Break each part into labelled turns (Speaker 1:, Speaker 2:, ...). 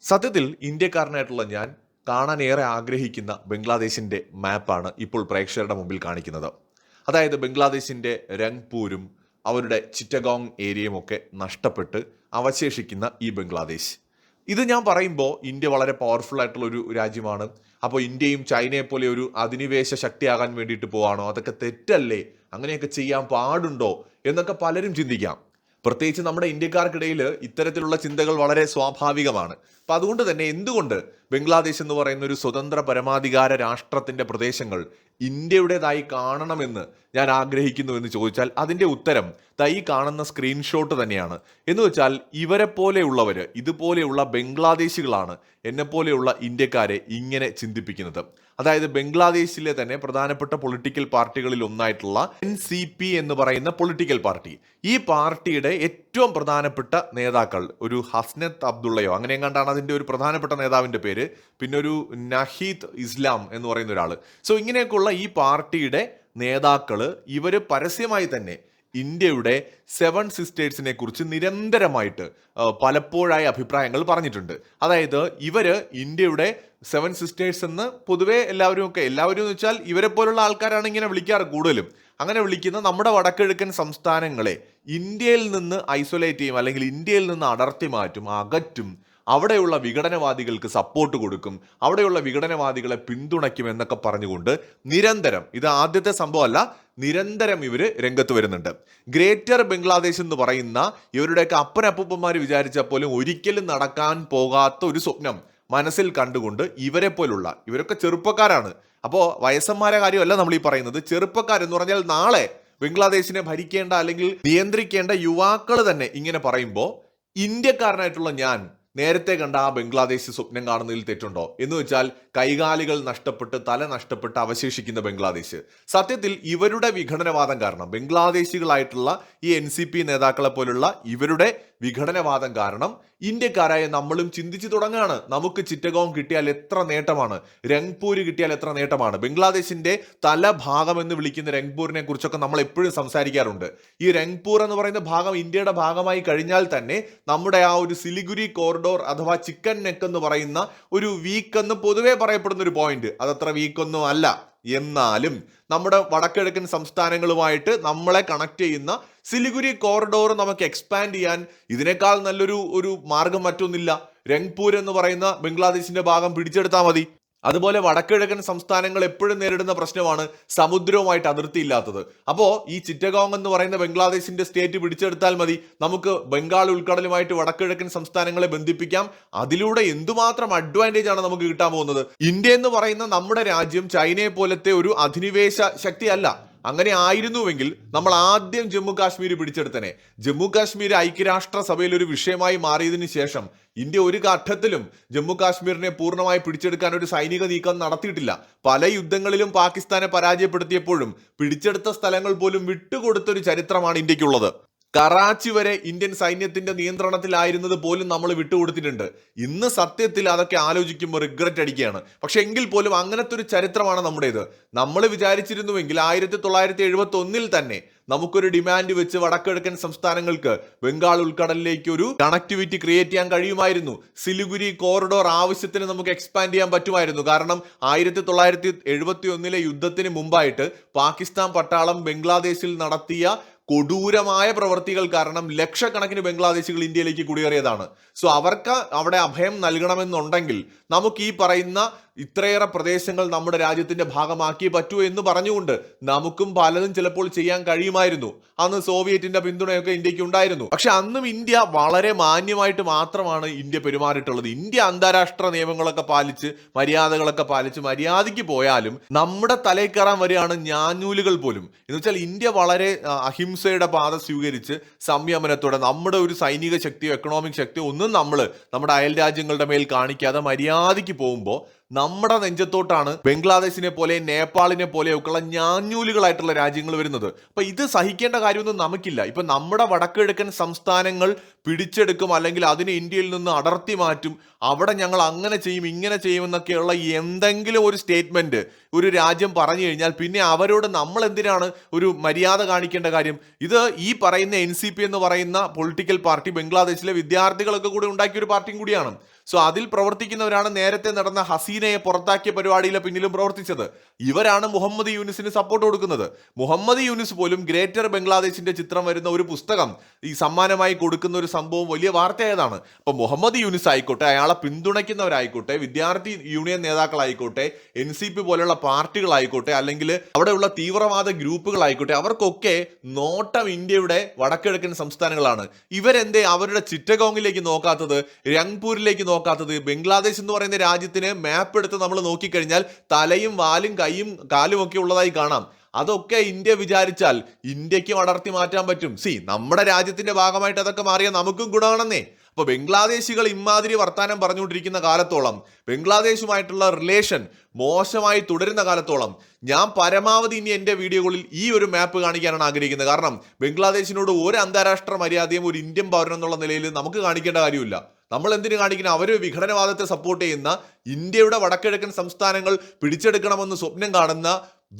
Speaker 1: സത്യത്തിൽ ഇന്ത്യക്കാരനായിട്ടുള്ള ഞാൻ കാണാൻ ഏറെ ആഗ്രഹിക്കുന്ന ബംഗ്ലാദേശിന്റെ മാപ്പാണ് ഇപ്പോൾ പ്രേക്ഷകരുടെ മുമ്പിൽ കാണിക്കുന്നത്. അതായത് ബംഗ്ലാദേശിന്റെ രംഗ്പൂരും അവരുടെ ചിറ്റഗോങ് ഏരിയയും ഒക്കെ നഷ്ടപ്പെട്ട് അവശേഷിക്കുന്ന ഈ ബംഗ്ലാദേശ്. ഇത് ഞാൻ പറയുമ്പോൾ ഇന്ത്യ വളരെ പവർഫുൾ ആയിട്ടുള്ള ഒരു രാജ്യമാണ്. അപ്പോൾ ഇന്ത്യയും ചൈനയെ പോലെ ഒരു അധിനിവേശ ശക്തിയാകാൻ വേണ്ടിയിട്ട് പോവാണോ? അതൊക്കെ തെറ്റല്ലേ? അങ്ങനെയൊക്കെ ചെയ്യാൻ പാടുണ്ടോ എന്നൊക്കെ പലരും ചിന്തിക്കാം. പ്രത്യേകിച്ച് നമ്മുടെ ഇന്ത്യക്കാർക്കിടയിൽ ഇത്തരത്തിലുള്ള ചിന്തകൾ വളരെ സ്വാഭാവികമാണ്. അപ്പം അതുകൊണ്ട് തന്നെ എന്തുകൊണ്ട് ബംഗ്ലാദേശ് എന്ന് പറയുന്ന ഒരു സ്വതന്ത്ര പരമാധികാര രാഷ്ട്രത്തിന്റെ പ്രദേശങ്ങൾ ഇന്ത്യയുടേതായി കാണണമെന്ന് ഞാൻ ആഗ്രഹിക്കുന്നു എന്ന് ചോദിച്ചാൽ അതിന്റെ ഉത്തരം ഈ കാണുന്ന സ്ക്രീൻഷോട്ട് തന്നെയാണ്. എന്ന് വെച്ചാൽ ഇവരെ പോലെയുള്ളവര്, ഇതുപോലെയുള്ള ബംഗ്ലാദേശികളാണ് എന്നെപ്പോലെയുള്ള ഇന്ത്യക്കാരെ ഇങ്ങനെ ചിന്തിപ്പിക്കുന്നത്. അതായത് ബംഗ്ലാദേശിലെ തന്നെ പ്രധാനപ്പെട്ട പൊളിറ്റിക്കൽ പാർട്ടികളിൽ ഒന്നായിട്ടുള്ള NCP എന്ന് പറയുന്ന പൊളിറ്റിക്കൽ പാർട്ടി, ഈ പാർട്ടിയുടെ ഏറ്റവും പ്രധാനപ്പെട്ട നേതാക്കൾ ഒരു ഹസ്നത്ത് അബ്ദുള്ളയോ അങ്ങനെ കണ്ടാണ് അതിന്റെ ഒരു പ്രധാനപ്പെട്ട നേതാവിന്റെ പേര്, പിന്നെ ഒരു നഹീദ് ഇസ്ലാം എന്ന് പറയുന്ന ഒരാൾ. സോ ഇങ്ങനെയൊക്കെയുള്ള ഈ പാർട്ടിയുടെ നേതാക്കള് ഇവര് പരസ്യമായി തന്നെ ഇന്ത്യയുടെ 7 സിസ്റ്റേഴ്സിനെ കുറിച്ച് നിരന്തരമായിട്ട് പലപ്പോഴായി അഭിപ്രായങ്ങൾ പറഞ്ഞിട്ടുണ്ട്. അതായത് ഇവര് ഇന്ത്യയുടെ 7 സിസ്റ്റേഴ്സ് എന്ന് പൊതുവെ എല്ലാവരും എന്ന് വെച്ചാൽ ഇവരെ പോലുള്ള ആൾക്കാരാണ് ഇങ്ങനെ വിളിക്കാറ് കൂടുതലും. അങ്ങനെ വിളിക്കുന്ന നമ്മുടെ വടക്കിഴക്കൻ സംസ്ഥാനങ്ങളെ ഇന്ത്യയിൽ നിന്ന് ഐസൊലേറ്റ് ചെയ്യും, അല്ലെങ്കിൽ ഇന്ത്യയിൽ നിന്ന് അടർത്തി മാറ്റും, അകറ്റും, അവിടെയുള്ള വിഘടനവാദികൾക്ക് സപ്പോർട്ട് കൊടുക്കും, അവിടെയുള്ള വിഘടനവാദികളെ പിന്തുണയ്ക്കും എന്നൊക്കെ പറഞ്ഞുകൊണ്ട് നിരന്തരം, ഇത് ആദ്യത്തെ സംഭവമല്ല, നിരന്തരം ഇവര് രംഗത്ത് വരുന്നുണ്ട്. ഗ്രേറ്റർ ബംഗ്ലാദേശ് എന്ന് പറയുന്ന ഇവരുടെയൊക്കെ അപ്പനപ്പൂപ്പന്മാർ വിചാരിച്ചാൽ പോലും ഒരിക്കലും നടക്കാൻ പോകാത്ത ഒരു സ്വപ്നം മനസ്സിൽ കണ്ടുകൊണ്ട് ഇവരൊക്കെ ചെറുപ്പക്കാരാണ്. അപ്പോൾ വയസ്സന്മാരെ കാര്യമല്ല നമ്മൾ ഈ പറയുന്നത്, ചെറുപ്പക്കാരെന്ന് പറഞ്ഞാൽ നാളെ ബംഗ്ലാദേശിനെ ഭരിക്കേണ്ട അല്ലെങ്കിൽ നിയന്ത്രിക്കേണ്ട യുവാക്കൾ തന്നെ ഇങ്ങനെ പറയുമ്പോൾ ഇന്ത്യക്കാരനായിട്ടുള്ള ഞാൻ നേരത്തെ കണ്ട ആ ബംഗ്ലാദേശ് സ്വപ്നം കാണുന്നതിൽ തെറ്റുണ്ടോ? എന്ന് വെച്ചാൽ കൈകാലികൾ നഷ്ടപ്പെട്ട് തല നഷ്ടപ്പെട്ട് അവശേഷിക്കുന്ന ബംഗ്ലാദേശ്. സത്യത്തിൽ ഇവരുടെ വിഘടനവാദം കാരണം, ബംഗ്ലാദേശികളായിട്ടുള്ള ഈ NCP നേതാക്കളെ പോലുള്ള ഇവരുടെ വിഘടനവാദം കാരണം ഇന്ത്യക്കാരായ നമ്മളും ചിന്തിച്ചു തുടങ്ങുകയാണ്, നമുക്ക് ചിറ്റഗോങ് കിട്ടിയാൽ എത്ര നേട്ടമാണ്, രംഗ്പൂര് കിട്ടിയാൽ എത്ര നേട്ടമാണ്. ബംഗ്ലാദേശിന്റെ തലഭാഗം എന്ന് വിളിക്കുന്ന രംഗ്പൂരിനെ കുറിച്ചൊക്കെ നമ്മൾ എപ്പോഴും സംസാരിക്കാറുണ്ട്. ഈ രംഗ്പൂർ എന്ന് പറയുന്ന ഭാഗം ഇന്ത്യയുടെ ഭാഗമായി കഴിഞ്ഞാൽ തന്നെ നമ്മുടെ ആ ഒരു സിലിഗുരി കോറിഡോർ അഥവാ ചിക്കൻ നെക്ക് എന്ന് പറയുന്ന ഒരു വീക്ക് എന്ന് പൊതുവെ പറയപ്പെടുന്ന ഒരു പോയിന്റ്, അതത്ര വീക്കൊന്നും അല്ല. എന്നാലും നമ്മുടെ വടക്കിഴക്കൻ സംസ്ഥാനങ്ങളുമായിട്ട് നമ്മളെ കണക്ട് ചെയ്യുന്ന സിലിഗുരി കോറിഡോർ നമുക്ക് എക്സ്പാൻഡ് ചെയ്യാൻ ഇതിനേക്കാൾ നല്ലൊരു മാർഗം മറ്റൊന്നില്ല. രംഗ്പൂർ എന്ന് പറയുന്ന ബംഗ്ലാദേശിന്റെ ഭാഗം പിടിച്ചെടുത്താൽ മതി. അതുപോലെ വടക്കിഴക്കൻ സംസ്ഥാനങ്ങൾ എപ്പോഴും നേരിടുന്ന പ്രശ്നമാണ് സമുദ്രവുമായിട്ട് അതിർത്തി ഇല്ലാത്തത്. അപ്പോൾ ഈ ചിറ്റഗോങ് എന്ന് പറയുന്ന ബംഗ്ലാദേശിന്റെ സ്റ്റേറ്റ് പിടിച്ചെടുത്താൽ മതി, നമുക്ക് ബംഗാൾ ഉൾക്കടലുമായിട്ട് വടക്കിഴക്കൻ സംസ്ഥാനങ്ങളെ ബന്ധിപ്പിക്കാം. അതിലൂടെ എന്തുമാത്രം അഡ്വാൻറ്റേജ് ആണ് നമുക്ക് കിട്ടാൻ പോകുന്നത്. ഇന്ത്യ എന്ന് പറയുന്ന നമ്മുടെ രാജ്യം ചൈനയെ പോലത്തെ ഒരു അധിനിവേശ ശക്തിയല്ല. അങ്ങനെ ആയിരുന്നുവെങ്കിൽ നമ്മൾ ആദ്യം ജമ്മു കാശ്മീർ പിടിച്ചെടുത്തനെ. ജമ്മു കാശ്മീർ ഐക്യരാഷ്ട്ര സഭയിൽ ഒരു വിഷയമായി മാറിയതിനു ശേഷം ഇന്ത്യ ഒരു ഘട്ടത്തിലും ജമ്മു കാശ്മീരിനെ പൂർണ്ണമായി പിടിച്ചെടുക്കാൻ ഒരു സൈനിക നീക്കം നടത്തിയിട്ടില്ല. പല യുദ്ധങ്ങളിലും പാകിസ്ഥാനെ പരാജയപ്പെടുത്തിയപ്പോഴും പിടിച്ചെടുത്ത സ്ഥലങ്ങൾ പോലും വിട്ടുകൊടുത്തൊരു ചരിത്രമാണ് ഇന്ത്യക്കുള്ളത്. കറാച്ചി വരെ ഇന്ത്യൻ സൈന്യത്തിന്റെ നിയന്ത്രണത്തിലായിരുന്നത് പോലും നമ്മൾ വിട്ടുകൊടുത്തിട്ടുണ്ട്. ഇന്ന് സത്യത്തിൽ അതൊക്കെ ആലോചിക്കുമ്പോൾ റിഗ്രറ്റ് അടിക്കുകയാണ്. പക്ഷെ എങ്കിൽ പോലും അങ്ങനത്തെ ഒരു ചരിത്രമാണ് നമ്മുടേത്. നമ്മൾ വിചാരിച്ചിരുന്നുവെങ്കിൽ 1971 തന്നെ നമുക്കൊരു ഡിമാൻഡ് വെച്ച് വടക്കിഴക്കൻ സംസ്ഥാനങ്ങൾക്ക് ബംഗാൾ ഉൾക്കടലിലേക്ക് ഒരു കണക്ടിവിറ്റി ക്രിയേറ്റ് ചെയ്യാൻ കഴിയുമായിരുന്നു. സിലിഗുരി കോറിഡോർ ആവശ്യത്തിന് നമുക്ക് എക്സ്പാൻഡ് ചെയ്യാൻ പറ്റുമായിരുന്നു. കാരണം 1971 യുദ്ധത്തിന് മുമ്പായിട്ട് പാകിസ്ഥാൻ പട്ടാളം ബംഗ്ലാദേശിൽ നടത്തിയ കൊടൂരമായ പ്രവൃത്തികൾ കാരണം ലക്ഷക്കണക്കിന് ബംഗ്ലാദേശികൾ ഇന്ത്യയിലേക്ക് കുടിയേറിയതാണ്. സോ അവർക്ക് അവിടെ അഭയം നൽകണമെന്നുണ്ടെങ്കിൽ നമുക്ക് ഈ പറയുന്ന ഇത്രയേറെ പ്രദേശങ്ങൾ നമ്മുടെ രാജ്യത്തിന്റെ ഭാഗമാക്കിയേ പറ്റൂ എന്ന് പറഞ്ഞുകൊണ്ട് നമുക്കും പലതും ചിലപ്പോൾ ചെയ്യാൻ കഴിയുമായിരുന്നു. അന്ന് സോവിയറ്റിന്റെ പിന്തുണയൊക്കെ ഇന്ത്യക്ക് ഉണ്ടായിരുന്നു. പക്ഷെ അന്നും ഇന്ത്യ വളരെ മാന്യമായിട്ട് മാത്രമാണ് ഇന്ത്യ പെരുമാറിയിട്ടുള്ളത്. ഇന്ത്യ അന്താരാഷ്ട്ര നിയമങ്ങളൊക്കെ പാലിച്ച് മര്യാദകളൊക്കെ പാലിച്ച് മര്യാദയ്ക്ക് പോയാലും നമ്മുടെ തലയിൽ കയറാൻ വരികയാണ് ഞാഞ്ഞൂലുകൾ പോലും. എന്ന് വെച്ചാൽ ഇന്ത്യ വളരെ അഹിംസയുടെ പാത സ്വീകരിച്ച് സംയമനത്തോടെ നമ്മുടെ ഒരു സൈനിക ശക്തിയോ എക്കണോമിക് ശക്തിയോ ഒന്നും നമ്മുടെ അയൽ രാജ്യങ്ങളുടെ മേൽ കാണിക്കാതെ മര്യാദയ്ക്ക് പോകുമ്പോൾ നമ്മുടെ നെഞ്ചത്തോട്ടാണ് ബംഗ്ലാദേശിനെ പോലെ നേപ്പാളിനെ പോലെയൊക്കെയുള്ള ഞാഞ്ഞൂലുകളായിട്ടുള്ള രാജ്യങ്ങൾ വരുന്നത്. അപ്പൊ ഇത് സഹിക്കേണ്ട കാര്യമൊന്നും നമുക്കില്ല. ഇപ്പൊ നമ്മുടെ വടക്കിഴക്കൻ സംസ്ഥാനങ്ങൾ പിടിച്ചെടുക്കും, അല്ലെങ്കിൽ അതിനെ ഇന്ത്യയിൽ നിന്ന് അടർത്തി മാറ്റും, അവിടെ ഞങ്ങൾ അങ്ങനെ ചെയ്യും ഇങ്ങനെ ചെയ്യുമെന്നൊക്കെയുള്ള എന്തെങ്കിലും ഒരു സ്റ്റേറ്റ്മെന്റ് ഒരു രാജ്യം പറഞ്ഞു കഴിഞ്ഞാൽ പിന്നെ അവരോട് നമ്മൾ എന്തിനാണ് ഒരു മര്യാദ കാണിക്കേണ്ട കാര്യം? ഇത് ഈ പറയുന്ന NCP എന്ന് പറയുന്ന പൊളിറ്റിക്കൽ പാർട്ടി ബംഗ്ലാദേശിലെ വിദ്യാർത്ഥികളൊക്കെ കൂടെ ഉണ്ടാക്കിയ ഒരു പാർട്ടിയും കൂടിയാണ്. സോ അതിൽ പ്രവർത്തിക്കുന്നവരാണ് നേരത്തെ നടന്ന ഹസീനയെ പുറത്താക്കിയ പരിപാടിയിലെ പിന്നിലും പ്രവർത്തിച്ചത്. ഇവരാണ് മുഹമ്മദ് യൂനിസിന് സപ്പോർട്ട് കൊടുക്കുന്നത്. മുഹമ്മദ് യൂനിസ് പോലും ഗ്രേറ്റർ ബംഗ്ലാദേശിന്റെ ചിത്രം വരുന്ന ഒരു പുസ്തകം ഈ സമ്മാനമായി കൊടുക്കുന്ന ഒരു സംഭവം വലിയ വാർത്തയായതാണ്. അപ്പൊ മുഹമ്മദ് യൂനിസ് ആയിക്കോട്ടെ, അയാളെ പിന്തുണയ്ക്കുന്നവരായിക്കോട്ടെ, വിദ്യാർത്ഥി യൂണിയൻ നേതാക്കളായിക്കോട്ടെ, NCP പോലെയുള്ള പാർട്ടികളായിക്കോട്ടെ, അല്ലെങ്കിൽ അവിടെയുള്ള തീവ്രവാദ ഗ്രൂപ്പുകളായിക്കോട്ടെ, അവർക്കൊക്കെ നോട്ടം ഇന്ത്യയുടെ വടക്കിഴക്കൻ സംസ്ഥാനങ്ങളാണ്. ഇവരെന്തേ അവരുടെ ചിറ്റഗോങ്ങിലേക്ക് നോക്കാത്തത്, രംഗ്പൂരിലേക്ക് നോക്കാത്തത്? ബംഗ്ലാദേശ് എന്ന് പറയുന്ന രാജ്യത്തിന് മാപ്പ് എടുത്ത് നമ്മൾ നോക്കിക്കഴിഞ്ഞാൽ തലയും വാലും കൈയും കാലും ഒക്കെ ഉള്ളതായി കാണാം. അതൊക്കെ ഇന്ത്യ വിചാരിച്ചാൽ ഇന്ത്യക്ക് അടർത്തി മാറ്റാൻ പറ്റും. നമ്മുടെ രാജ്യത്തിന്റെ ഭാഗമായിട്ട് അതൊക്കെ മാറിയാൽ നമുക്കും ഗുണമാണെന്നേ. അപ്പൊ ബംഗ്ലാദേശികൾ ഇമാതിരി വർത്താനം പറഞ്ഞുകൊണ്ടിരിക്കുന്ന കാലത്തോളം, ബംഗ്ലാദേശുമായിട്ടുള്ള റിലേഷൻ മോശമായി തുടരുന്ന കാലത്തോളം ഞാൻ പരമാവധി ഇനി എൻ്റെ വീഡിയോകളിൽ ഈ ഒരു മാപ്പ് കാണിക്കാനാണ് ആഗ്രഹിക്കുന്നത്. കാരണം ബംഗ്ലാദേശിനോട് ഒരു അന്താരാഷ്ട്ര മര്യാദയും ഒരു ഇന്ത്യൻ പൗരൻ എന്നുള്ള നിലയിൽ നമുക്ക് കാണിക്കേണ്ട കാര്യമില്ല. നമ്മൾ എന്തിനു കാണിക്കണം? അവർ വിഘടനവാദത്തെ സപ്പോർട്ട് ചെയ്യുന്ന, ഇന്ത്യയുടെ വടക്കിഴക്കൻ സംസ്ഥാനങ്ങൾ പിടിച്ചെടുക്കണമെന്ന് സ്വപ്നം കാണുന്ന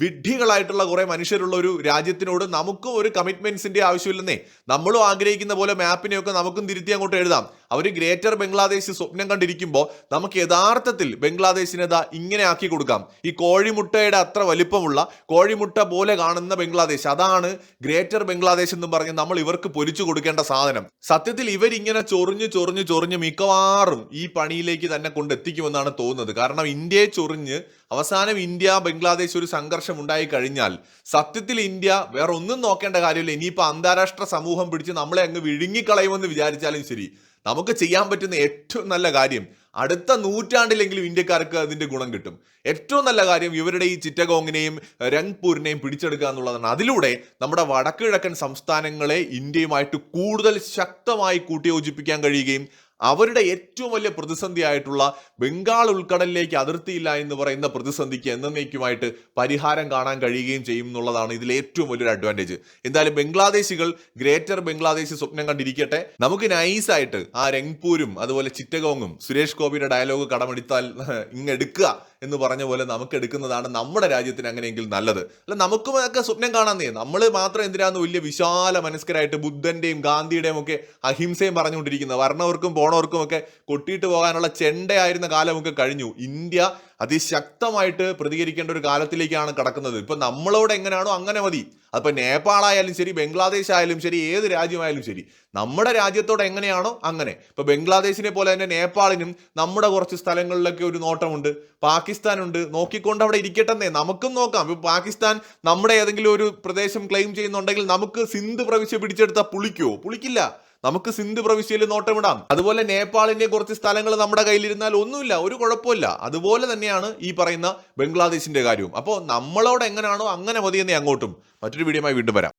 Speaker 1: വിഡ്ഢികളായിട്ടുള്ള കുറെ മനുഷ്യരുള്ള ഒരു രാജ്യത്തിനോട് നമുക്കും ഒരു കമ്മിറ്റ്മെന്റ്സിന്റെ ആവശ്യമില്ലെന്നേ. നമ്മളും ആഗ്രഹിക്കുന്ന പോലെ മാപ്പിനെയൊക്കെ നമുക്കും തിരുത്തി അങ്ങോട്ട് എഴുതാം. അവർ ഗ്രേറ്റർ ബംഗ്ലാദേശ് സ്വപ്നം കണ്ടിരിക്കുമ്പോൾ നമുക്ക് യഥാർത്ഥത്തിൽ ബംഗ്ലാദേശിനെ ഇങ്ങനെ ആക്കി കൊടുക്കാം. ഈ കോഴിമുട്ടയുടെ അത്ര വലിപ്പമുള്ള, കോഴിമുട്ട പോലെ കാണുന്ന ബംഗ്ലാദേശ്, അതാണ് ഗ്രേറ്റർ ബംഗ്ലാദേശ് എന്ന് പറഞ്ഞ് നമ്മൾ ഇവർക്ക് പൊരിച്ചു കൊടുക്കേണ്ട സാധനം. സത്യത്തിൽ ഇവരിങ്ങനെ ചൊറിഞ്ഞ് മിക്കവാറും ഈ പണിയിലേക്ക് തന്നെ കൊണ്ടെത്തിക്കുമെന്നാണ് തോന്നുന്നത്. കാരണം ഇന്ത്യയെ ചൊറിഞ്ഞ് അവസാനം ഇന്ത്യ ബംഗ്ലാദേശ് ഒരു സംഘർഷം ഉണ്ടായി കഴിഞ്ഞാൽ സത്യത്തിൽ ഇന്ത്യ വേറെ ഒന്നും നോക്കേണ്ട കാര്യമില്ല. ഇനിയിപ്പോൾ അന്താരാഷ്ട്ര സമൂഹം പിടിച്ച് നമ്മളെ അങ്ങ് വിഴുങ്ങിക്കളയുമെന്ന് വിചാരിച്ചാലും ശരി, നമുക്ക് ചെയ്യാൻ പറ്റുന്ന ഏറ്റവും നല്ല കാര്യം, അടുത്ത നൂറ്റാണ്ടിലെങ്കിലും ഇന്ത്യക്കാർക്ക് അതിന്റെ ഗുണം കിട്ടും. ഏറ്റവും നല്ല കാര്യം ഇവരുടെ ഈ ചിറ്റഗോങ്ങിനെയും രംഗ്പൂരിനെയും പിടിച്ചെടുക്കുക എന്നുള്ളതാണ്. അതിലൂടെ നമ്മുടെ വടക്കുകിഴക്കൻ സംസ്ഥാനങ്ങളെ ഇന്ത്യയുമായിട്ട് കൂടുതൽ ശക്തമായി കൂട്ടിയോജിപ്പിക്കാൻ കഴിയുകയും അവരുടെ ഏറ്റവും വലിയ പ്രതിസന്ധിയായിട്ടുള്ള ബംഗാൾ ഉൾക്കടലിലേക്ക് അതിർത്തിയില്ല എന്ന് പറയുന്ന പ്രതിസന്ധിക്ക് എന്നേക്കുമായിട്ട് പരിഹാരം കാണാൻ കഴിയുകയും ചെയ്യും എന്നുള്ളതാണ് ഇതിലെ ഏറ്റവും വലിയൊരു അഡ്വാൻറ്റേജ്. എന്തായാലും ബംഗ്ലാദേശികൾ ഗ്രേറ്റർ ബംഗ്ലാദേശ് സ്വപ്നം കണ്ടിരിക്കട്ടെ. നമുക്ക് നൈസായിട്ട് ആ രംഗ്പൂരും അതുപോലെ ചിറ്റഗോങ്ങും സുരേഷ് ഗോപിയുടെ ഡയലോഗ് കടമെടുത്താൽ ഇങ്ങെടുക്കുക എന്ന് പറഞ്ഞ പോലെ നമുക്ക് എടുക്കുന്നതാണ് നമ്മുടെ രാജ്യത്തിന് അങ്ങനെയെങ്കിൽ നല്ലത്. അല്ല, നമുക്കും ഒക്കെ സ്വപ്നം കാണാന്നേ. നമ്മൾ മാത്രം എന്തിനാന്ന് വലിയ വിശാല മനസ്കരായിട്ട് ബുദ്ധന്റെയും ഗാന്ധിയുടെയും ഒക്കെ അഹിംസയും പറഞ്ഞുകൊണ്ടിരിക്കുന്നത്? വർണ്ണവർക്കും പോണവർക്കും ഒക്കെ കൊട്ടിയിട്ട് പോകാനുള്ള ചെണ്ടയായിരുന്ന കാലമൊക്കെ കഴിഞ്ഞു. ഇന്ത്യ അതിശക്തമായിട്ട് പ്രതികരിക്കേണ്ട ഒരു കാലത്തിലേക്കാണ് കടക്കുന്നത്. ഇപ്പൊ നമ്മളോട് എങ്ങനെയാണോ അങ്ങനെ മതി. അതിപ്പോ നേപ്പാൾ ആയാലും ശരി, ബംഗ്ലാദേശ് ആയാലും ശരി, ഏത് രാജ്യമായാലും ശരി, നമ്മുടെ രാജ്യത്തോട് എങ്ങനെയാണോ അങ്ങനെ. ഇപ്പൊ ബംഗ്ലാദേശിനെ പോലെ തന്നെ നേപ്പാളിനും നമ്മുടെ കുറച്ച് സ്ഥലങ്ങളിലൊക്കെ ഒരു നോട്ടമുണ്ട്, പാകിസ്ഥാനുണ്ട്. നോക്കിക്കൊണ്ട് അവിടെ ഇരിക്കട്ടെന്നേ, നമുക്കും നോക്കാം. ഇപ്പൊ പാകിസ്ഥാൻ നമ്മുടെ ഏതെങ്കിലും ഒരു പ്രദേശം ക്ലെയിം ചെയ്യുന്നുണ്ടെങ്കിൽ നമുക്ക് സിന്ധ് പ്രവിശ്യ പിടിച്ചെടുത്താൽ പുളിക്കില്ല. നമുക്ക് സിന്ധ് പ്രവിശ്യയിൽ നോട്ടമിടാം. അതുപോലെ നേപ്പാളിന്റെ കുറച്ച് സ്ഥലങ്ങൾ നമ്മുടെ കയ്യിലിരുന്നാൽ ഒന്നുമില്ല, ഒരു കുഴപ്പമില്ല. അതുപോലെ തന്നെയാണ് ഈ പറയുന്ന ബംഗ്ലാദേശിന്റെ കാര്യവും. അപ്പോൾ നമ്മളോട് എങ്ങനെയാണോ അങ്ങനെ മതിയെന്നേ അങ്ങോട്ടും. മറ്റൊരു വീഡിയോയുമായി വീണ്ടും വരാം.